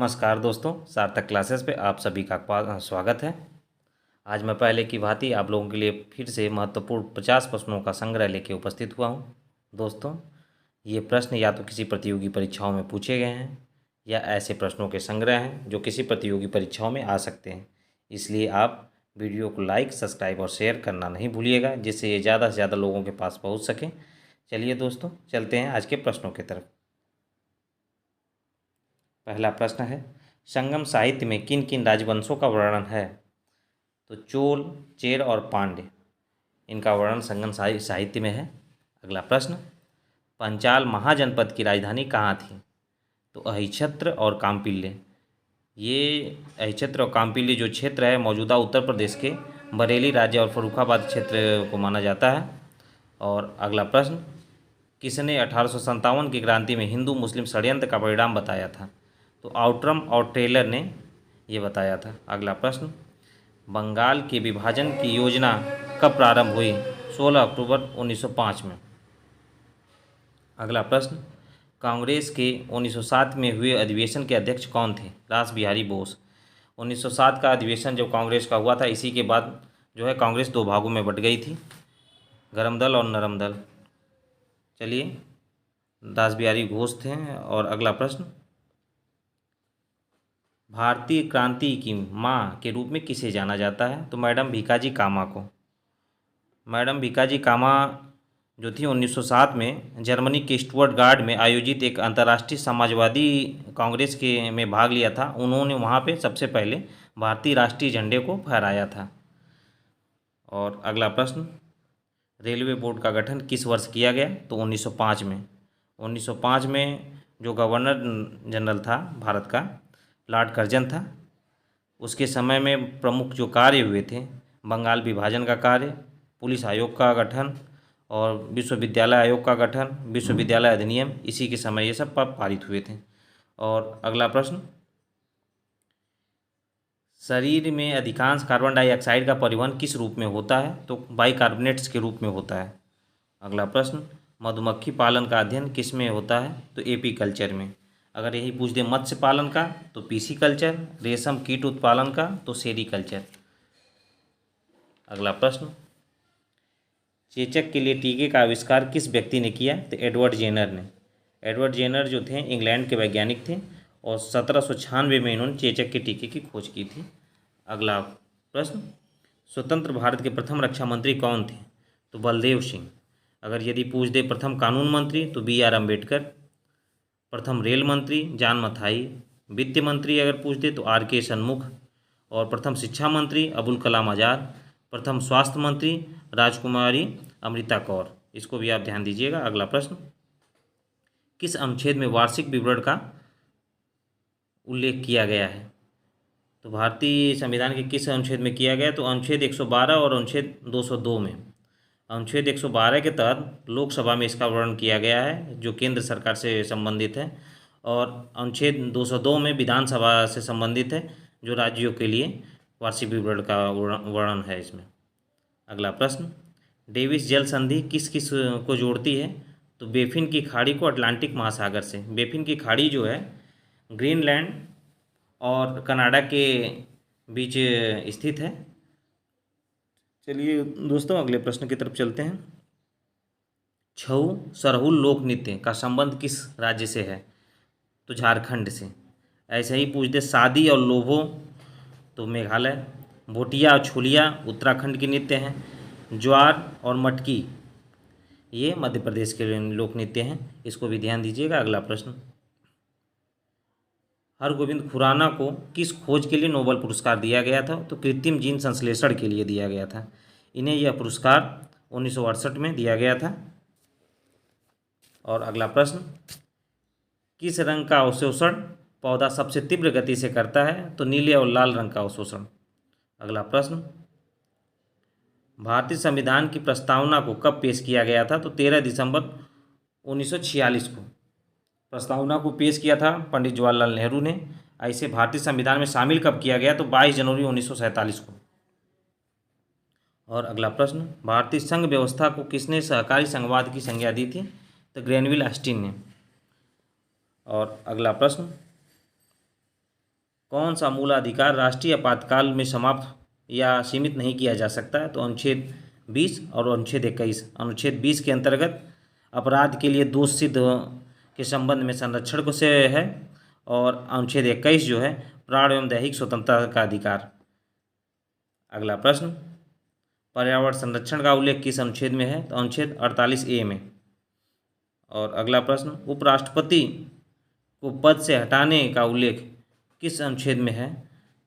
नमस्कार दोस्तों, सार्थक क्लासेस पे आप सभी का स्वागत है। आज मैं पहले की भांति आप लोगों के लिए फिर से महत्वपूर्ण 50 प्रश्नों का संग्रह लेके उपस्थित हुआ हूँ। दोस्तों, ये प्रश्न या तो किसी प्रतियोगी परीक्षाओं में पूछे गए हैं या ऐसे प्रश्नों के संग्रह हैं जो किसी प्रतियोगी परीक्षाओं में आ सकते हैं। इसलिए आप वीडियो को लाइक, सब्सक्राइब और शेयर करना नहीं भूलिएगा, जिससे ये ज़्यादा से ज़्यादा लोगों के पास पहुँच सके। चलिए दोस्तों, चलते हैं आज के प्रश्नों की तरफ। पहला प्रश्न है, संगम साहित्य में किन किन राजवंशों का वर्णन है? तो चोल, चेर और पांड्य, इनका वर्णन संगम साहित्य में है। अगला प्रश्न, पंचाल महाजनपद की राजधानी कहाँ थी? तो अहिच्छत्र और काम्पिल्य। ये अहिच्छत्र और काम्पिल्य जो क्षेत्र है मौजूदा उत्तर प्रदेश के बरेली राज्य और फर्रुखाबाद क्षेत्र को माना जाता है। और अगला प्रश्न, किसने 1857 की क्रांति में हिंदू मुस्लिम षड्यंत्र का परिणाम बताया था? तो आउट्रम और टेलर ने ये बताया था। अगला प्रश्न, बंगाल के विभाजन की योजना कब प्रारंभ हुई? 16 अक्टूबर 1905 में। अगला प्रश्न, कांग्रेस के 1907 में हुए अधिवेशन के अध्यक्ष कौन थे? रास बिहारी बोस। 1907 का अधिवेशन जब कांग्रेस का हुआ था, इसी के बाद जो है कांग्रेस दो भागों में बट गई थी, गरम दल और नरम दल। चलिए, रास बिहारी घोष थे। और अगला प्रश्न, भारतीय क्रांति की माँ के रूप में किसे जाना जाता है? तो मैडम भीकाजी कामा को। मैडम भीकाजी कामा जो थी 1907 में जर्मनी के स्टुअर्टगार्ड में आयोजित एक अंतर्राष्ट्रीय समाजवादी कांग्रेस के में भाग लिया था। उन्होंने वहाँ पे सबसे पहले भारतीय राष्ट्रीय झंडे को फहराया था। और अगला प्रश्न, रेलवे बोर्ड का गठन किस वर्ष किया गया? तो 1905 में। 1905 में जो गवर्नर जनरल था भारत का, लॉर्ड कर्जन था, उसके समय में प्रमुख जो कार्य हुए थे, बंगाल विभाजन का कार्य, पुलिस आयोग का गठन और विश्वविद्यालय आयोग का गठन, विश्वविद्यालय अधिनियम, इसी के समय ये सब पारित हुए थे। और अगला प्रश्न, शरीर में अधिकांश कार्बन डाइऑक्साइड का परिवहन किस रूप में होता है? तो बाइकार्बोनेट्स के रूप में होता है। अगला प्रश्न, मधुमक्खी पालन का अध्ययन किस में होता है? तो एपी कल्चर में। अगर यही पूछ दे मत्स्य पालन का तो पीसी कल्चर, रेशम कीट उत्पादन का तो सेरीकल्चर। अगला प्रश्न, चेचक के लिए टीके का आविष्कार किस व्यक्ति ने किया? तो एडवर्ड जेनर ने। एडवर्ड जेनर जो थे इंग्लैंड के वैज्ञानिक थे और 1796 में इन्होंने चेचक के टीके की खोज की थी। अगला प्रश्न, स्वतंत्र भारत के प्रथम रक्षा मंत्री कौन थे? तो बलदेव सिंह। अगर यदि पूछ दे प्रथम कानून मंत्री तो BR अम्बेडकर, प्रथम रेल मंत्री जान मथाई, वित्त मंत्री अगर पूछ दे तो RK सन्मुख, और प्रथम शिक्षा मंत्री अबुल कलाम आज़ाद, प्रथम स्वास्थ्य मंत्री राजकुमारी अमृता कौर। इसको भी आप ध्यान दीजिएगा। अगला प्रश्न, किस अनुच्छेद में वार्षिक विवरण का उल्लेख किया गया है? तो भारतीय संविधान के किस अनुच्छेद में किया गया? तो अनुच्छेद 112 और अनुच्छेद 202 में। अनुच्छेद 112 के तहत लोकसभा में इसका वर्णन किया गया है, जो केंद्र सरकार से संबंधित है, और अनुच्छेद 202 में विधानसभा से संबंधित है, जो राज्यों के लिए वार्षिक विवरण का वर्णन है इसमें। अगला प्रश्न, डेविस जल संधि किस किस को जोड़ती है? तो बेफिन की खाड़ी को अटलांटिक महासागर से। बेफिन की खाड़ी जो है ग्रीनलैंड और कनाडा के बीच स्थित है। चलिए दोस्तों, अगले प्रश्न की तरफ चलते हैं। छऊ सरहुल लोक नृत्य का संबंध किस राज्य से है? तो झारखंड से। ऐसे ही पूछ दे शादी और लोभो तो मेघालय, भोटिया और छोलिया उत्तराखंड की नृत्य हैं, ज्वार और मटकी ये मध्य प्रदेश के लोक नृत्य हैं। इसको भी ध्यान दीजिएगा। अगला प्रश्न, हरगोविंद खुराना को किस खोज के लिए नोबेल पुरस्कार दिया गया था? तो कृत्रिम जीन संश्लेषण के लिए दिया गया था। इन्हें यह पुरस्कार 1968 में दिया गया था। और अगला प्रश्न, किस रंग का अवशोषण पौधा सबसे तीव्र गति से करता है? तो नीले और लाल रंग का अवशोषण। अगला प्रश्न, भारतीय संविधान की प्रस्तावना को कब पेश किया गया था? तो 13 दिसंबर 1946 को प्रस्तावना को पेश किया था पंडित जवाहरलाल नेहरू ने। ऐसे भारतीय संविधान में शामिल कब किया गया? तो 22 जनवरी 1947 को। और अगला प्रश्न, भारतीय संघ व्यवस्था को किसने सहकारी संघवाद की संज्ञा दी थी? तो ग्रेनविल ऑस्टिन ने। और अगला प्रश्न, कौन सा मूलाधिकार राष्ट्रीय आपातकाल में समाप्त या सीमित नहीं किया जा सकता है? तो अनुच्छेद 20 और अनुच्छेद 21। अनुच्छेद 20 के अंतर्गत अपराध के लिए दोष सिद्ध के संबंध में संरक्षण को से है, और अनुच्छेद 21 जो है प्राण एवं दैहिक स्वतंत्रता का अधिकार। अगला प्रश्न, पर्यावरण संरक्षण का उल्लेख किस अनुच्छेद में है? तो अनुच्छेद 48A में। और अगला प्रश्न, उपराष्ट्रपति को पद से हटाने का उल्लेख किस अनुच्छेद में है?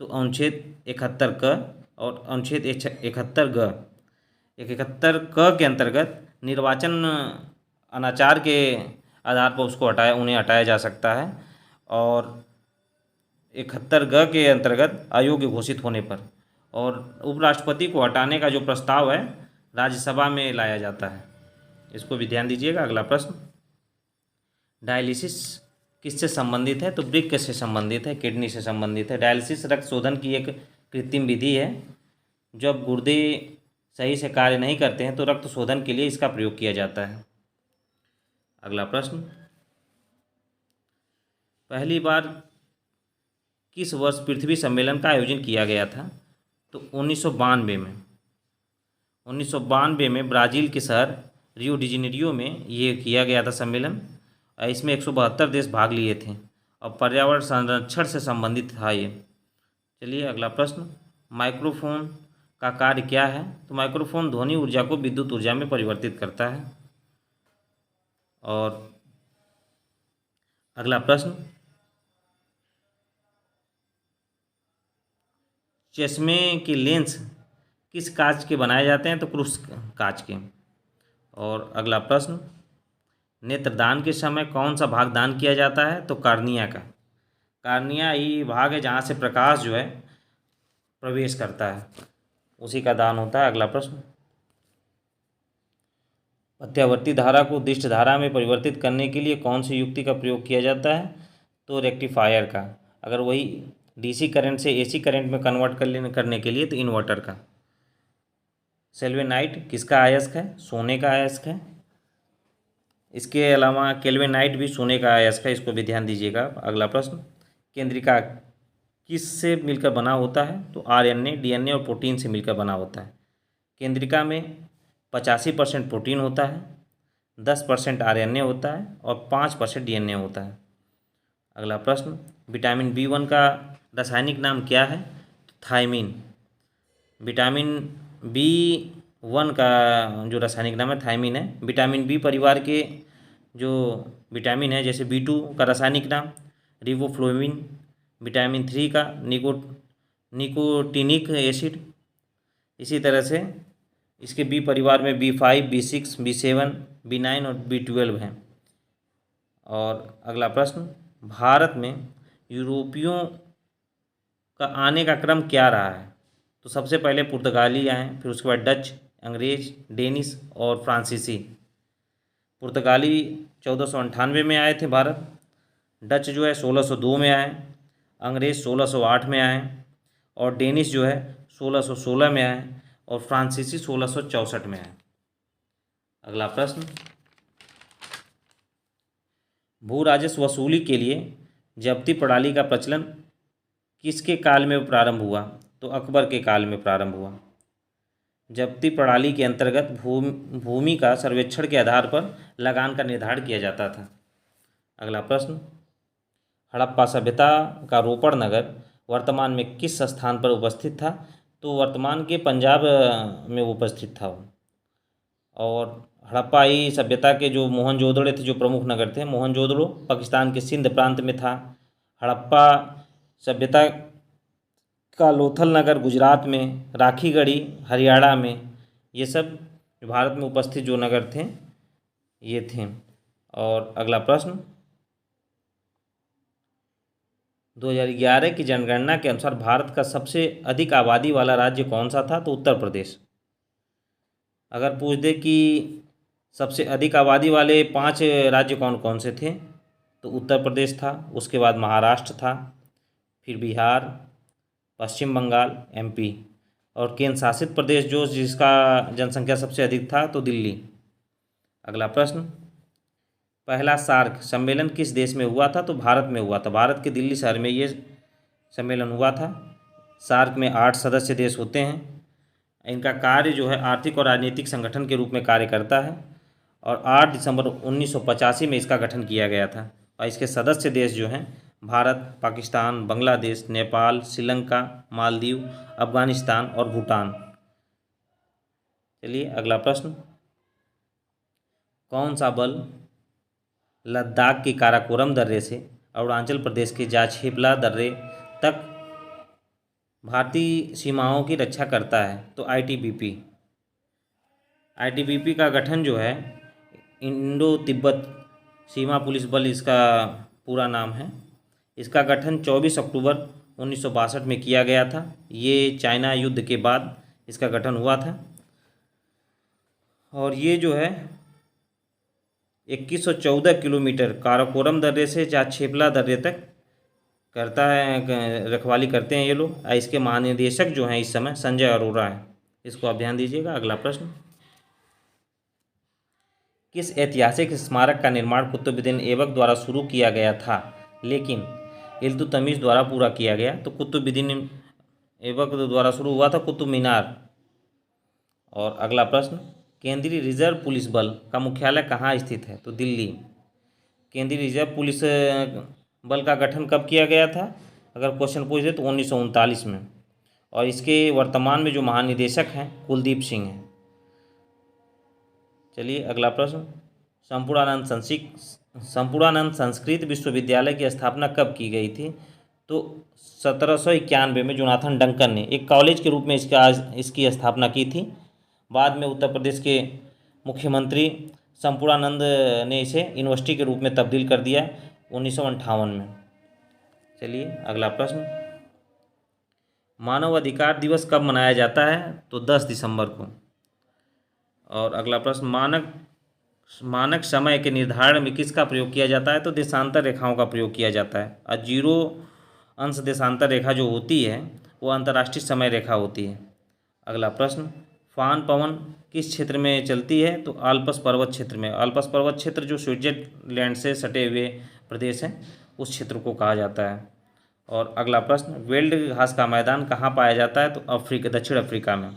तो अनुच्छेद 71 क और अनुच्छेद 71 ग। 71 क के अंतर्गत निर्वाचन अनाचार के आधार पर उन्हें हटाया जा सकता है, और 71 ग के अंतर्गत अयोग्य घोषित होने पर। और उपराष्ट्रपति को हटाने का जो प्रस्ताव है राज्यसभा में लाया जाता है, इसको भी ध्यान दीजिएगा। अगला प्रश्न, डायलिसिस किससे संबंधित है? तो वृक्क से संबंधित है, किडनी से संबंधित है। डायलिसिस रक्त शोधन की एक कृत्रिम विधि है। जब गुर्दे सही से कार्य नहीं करते हैं तो रक्त शोधन के लिए इसका प्रयोग किया जाता है। अगला प्रश्न, पहली बार किस वर्ष पृथ्वी सम्मेलन का आयोजन किया गया था? तो 1992 में। 1992 में ब्राज़ील के शहर रियो डी जेनेरियो में ये किया गया था सम्मेलन। इसमें 172 देश भाग लिए थे और पर्यावरण संरक्षण से संबंधित था ये। चलिए अगला प्रश्न, माइक्रोफोन का कार्य क्या है? तो माइक्रोफोन ध्वनि ऊर्जा को विद्युत ऊर्जा में परिवर्तित करता है। और अगला प्रश्न, चश्मे के लेंस किस कांच के बनाए जाते हैं? तो क्रूस कांच के। और अगला प्रश्न, नेत्रदान के समय कौन सा भाग दान किया जाता है? तो कार्निया का। कार्निया ही भाग है जहाँ से प्रकाश जो है प्रवेश करता है, उसी का दान होता है। अगला प्रश्न, मध्यावर्ती धारा को दिष्ट धारा में परिवर्तित करने के लिए कौन सी युक्ति का प्रयोग किया जाता है? तो रेक्टिफायर का। अगर वही डीसी करंट से एसी करंट में कन्वर्ट करने के लिए तो इन्वर्टर का। सेल्वेनाइट किसका अयस्क है? सोने का अयस्क है। इसके अलावा केल्विनाइट भी सोने का अयस्क है, इसको भी ध्यान दीजिएगा। अगला प्रश्न, केंद्रिका किससे मिलकर बना होता है? तो आरएनए, डीएनए और प्रोटीन से मिलकर बना होता है। केंद्रिका में 85% प्रोटीन होता है, 10% आरएनए होता है और 5% डीएनए होता है। अगला प्रश्न, विटामिन B1 का रासायनिक नाम क्या है? थायमीन। विटामिन B1 का जो रासायनिक नाम है थायमीन है। विटामिन बी परिवार के जो विटामिन है जैसे B2 का रासायनिक नाम रिबोफ्लोविन। विटामिन 3 का निकोटिनिक एसिड। इसी तरह से इसके बी परिवार में B5, B6, B7, B9 और B12 हैं। और अगला प्रश्न, भारत में यूरोपियों का आने का क्रम क्या रहा है? तो सबसे पहले पुर्तगाली आए, फिर उसके बाद डच, अंग्रेज, डेनिश और फ्रांसीसी। पुर्तगाली 1498 में आए थे भारत, डच जो है 1602 में आए, अंग्रेज 1608 में आए और डेनिश जो है 1616 में आए और फ्रांसीसी 1664 में आए। अगला प्रश्न, भू राजस्व वसूली के लिए जब्ती प्रणाली का प्रचलन किसके काल में प्रारंभ हुआ? तो अकबर के काल में प्रारंभ हुआ। जब्ती प्रणाली के अंतर्गत भूमि का सर्वेक्षण के आधार पर लगान का निर्धारण किया जाता था। अगला प्रश्न, हड़प्पा सभ्यता का रोपड़ नगर वर्तमान में किस स्थान पर उपस्थित था? तो वर्तमान के पंजाब में उपस्थित था। और हड़प्पाई सभ्यता के जो मोहनजोदड़ो थे, जो प्रमुख नगर थे, मोहनजोदड़ो पाकिस्तान के सिंध प्रांत में था। हड़प्पा सभ्यता का लोथल नगर गुजरात में, राखीगढ़ी हरियाणा में, ये सब भारत में उपस्थित जो नगर थे ये थे। और अगला प्रश्न, 2011 की जनगणना के अनुसार भारत का सबसे अधिक आबादी वाला राज्य कौन सा था? तो उत्तर प्रदेश। अगर पूछ दे कि सबसे अधिक आबादी वाले 5 राज्य कौन कौन से थे, तो उत्तर प्रदेश था, उसके बाद महाराष्ट्र था, फिर बिहार, पश्चिम बंगाल, एमपी और केंद्र शासित प्रदेश जो जिसका जनसंख्या सबसे अधिक था तो दिल्ली। अगला प्रश्न, पहला सार्क सम्मेलन किस देश में हुआ था? तो भारत में हुआ था। भारत के दिल्ली शहर में ये सम्मेलन हुआ था। सार्क में 8 सदस्य देश होते हैं। इनका कार्य जो है आर्थिक और राजनीतिक संगठन के रूप में कार्य करता है और 8 दिसंबर 1985 में इसका गठन किया गया था। और इसके सदस्य देश जो हैं भारत, पाकिस्तान, बांग्लादेश, नेपाल, श्रीलंका, मालदीव, अफगानिस्तान और भूटान। चलिए अगला प्रश्न, कौन सा बल लद्दाख के काराकोरम दर्रे से अरुणाचल प्रदेश के जाछेपला दर्रे तक भारतीय सीमाओं की रक्षा करता है? तो आईटीबीपी। आईटीबीपी का गठन जो है इंडो तिब्बत सीमा पुलिस बल इसका पूरा नाम है। इसका गठन 24 अक्टूबर 1962 में किया गया था। ये चाइना युद्ध के बाद इसका गठन हुआ था और ये जो है 2114 किलोमीटर काराकोरम दर्रे से जाछेपला दर्रे तक करता है, रखवाली करते हैं ये लोग। इसके महानिदेशक जो हैं इस समय संजय अरोरा हैं। इसको आप ध्यान दीजिएगा। अगला प्रश्न, किस ऐतिहासिक स्मारक का निर्माण कुतुबुद्दीन ऐबक द्वारा शुरू किया गया था लेकिन इल्तुतमिश द्वारा पूरा किया गया? तो कुतुबुद्दीन ऐबक द्वारा शुरू हुआ था कुतुब मीनार। और अगला प्रश्न, केंद्रीय रिजर्व पुलिस बल का मुख्यालय कहाँ स्थित है? तो दिल्ली। केंद्रीय रिजर्व पुलिस बल का गठन कब किया गया था? अगर क्वेश्चन पूछ दे तो 1939 में। और इसके वर्तमान में जो महानिदेशक हैं कुलदीप सिंह हैं। चलिए अगला प्रश्न, संपूर्णानंद संस्कृत विश्वविद्यालय की स्थापना कब की गई थी? तो 1791 में जोनाथन डंकन ने एक कॉलेज के रूप में इसकी स्थापना की थी। बाद में उत्तर प्रदेश के मुख्यमंत्री संपूर्णानंद ने इसे यूनिवर्सिटी के रूप में तब्दील कर दिया 1958 में। चलिए अगला प्रश्न, मानव अधिकार दिवस कब मनाया जाता है? तो 10 दिसंबर को। और अगला प्रश्न, मानक समय के निर्धारण में किसका प्रयोग किया जाता है? तो देशांतर रेखाओं का प्रयोग किया जाता है। और 0 अंश देशांतर रेखा जो होती है वो अंतर्राष्ट्रीय समय रेखा होती है। अगला प्रश्न, फान पवन किस क्षेत्र में चलती है? तो आल्प्स पर्वत क्षेत्र में। आल्प्स पर्वत क्षेत्र जो स्विट्जरलैंड से सटे हुए प्रदेश हैं उस क्षेत्र को कहा जाता है। और अगला प्रश्न, वेल्ड घास का मैदान कहाँ पाया जाता है? तो दक्षिण अफ्रीका में।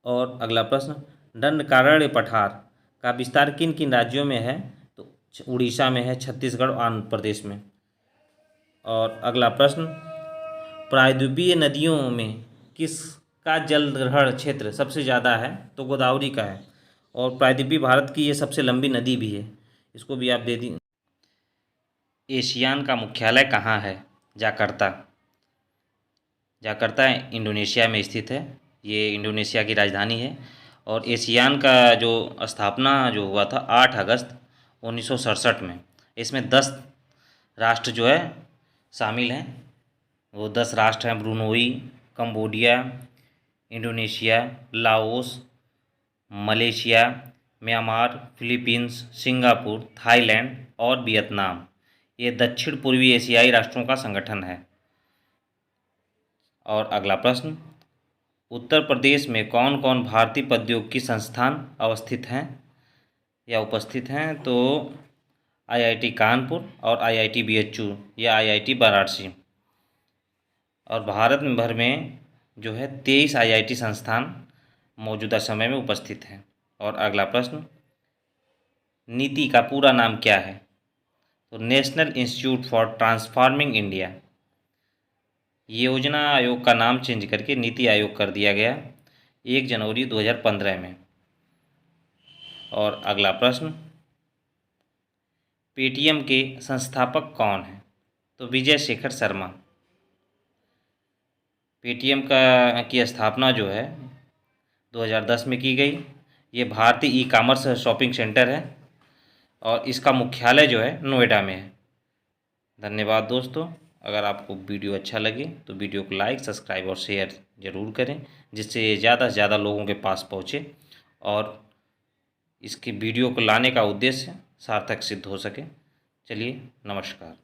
और अगला प्रश्न, दंडकारण्य पठार का विस्तार किन किन राज्यों में है? तो उड़ीसा में है, छत्तीसगढ़ और आंध्र प्रदेश में। और अगला प्रश्न, प्रायद्वीपीय नदियों में किसका जल ग्रहण क्षेत्र सबसे ज़्यादा है? तो गोदावरी का है। और प्रायद्वीपीय भारत की ये सबसे लंबी नदी भी है, इसको भी आप दे दी। एशियान का मुख्यालय कहाँ है? जाकार्ता। जाकार्ता इंडोनेशिया में स्थित है। ये इंडोनेशिया की राजधानी है। और एशियान का जो स्थापना जो हुआ था 8 अगस्त 1967 में। इसमें 10 राष्ट्र जो है शामिल हैं। वो 10 राष्ट्र हैं Brunei, Cambodia, Indonesia, Laos, Malaysia, Myanmar, Philippines, Singapore, Thailand और वियतनाम। ये दक्षिण पूर्वी एशियाई राष्ट्रों का संगठन है। और अगला प्रश्न, उत्तर प्रदेश में कौन कौन भारतीय प्रौद्योगिकी संस्थान अवस्थित हैं या उपस्थित हैं? तो आईआईटी कानपुर और आईआईटी बीएचयू या आईआईटी वाराणसी। और भारत भर में जो है 23 आईआईटी संस्थान मौजूदा समय में उपस्थित हैं। और अगला प्रश्न, नीति का पूरा नाम क्या है? तो national institute for transforming India. योजना आयोग का नाम चेंज करके नीति आयोग कर दिया गया 1 जनवरी 2015 में। और अगला प्रश्न, पेटीएम के संस्थापक कौन हैं? तो विजय शेखर शर्मा। पेटीएम की स्थापना जो है 2010 में की गई। ये भारतीय ई कॉमर्स शॉपिंग सेंटर है और इसका मुख्यालय जो है नोएडा में है। धन्यवाद दोस्तों। अगर आपको वीडियो अच्छा लगे तो वीडियो को लाइक, सब्सक्राइब और शेयर ज़रूर करें, जिससे ज़्यादा से ज़्यादा लोगों के पास पहुँचे और इसकी वीडियो को लाने का उद्देश्य सार्थक सिद्ध हो सके। चलिए नमस्कार।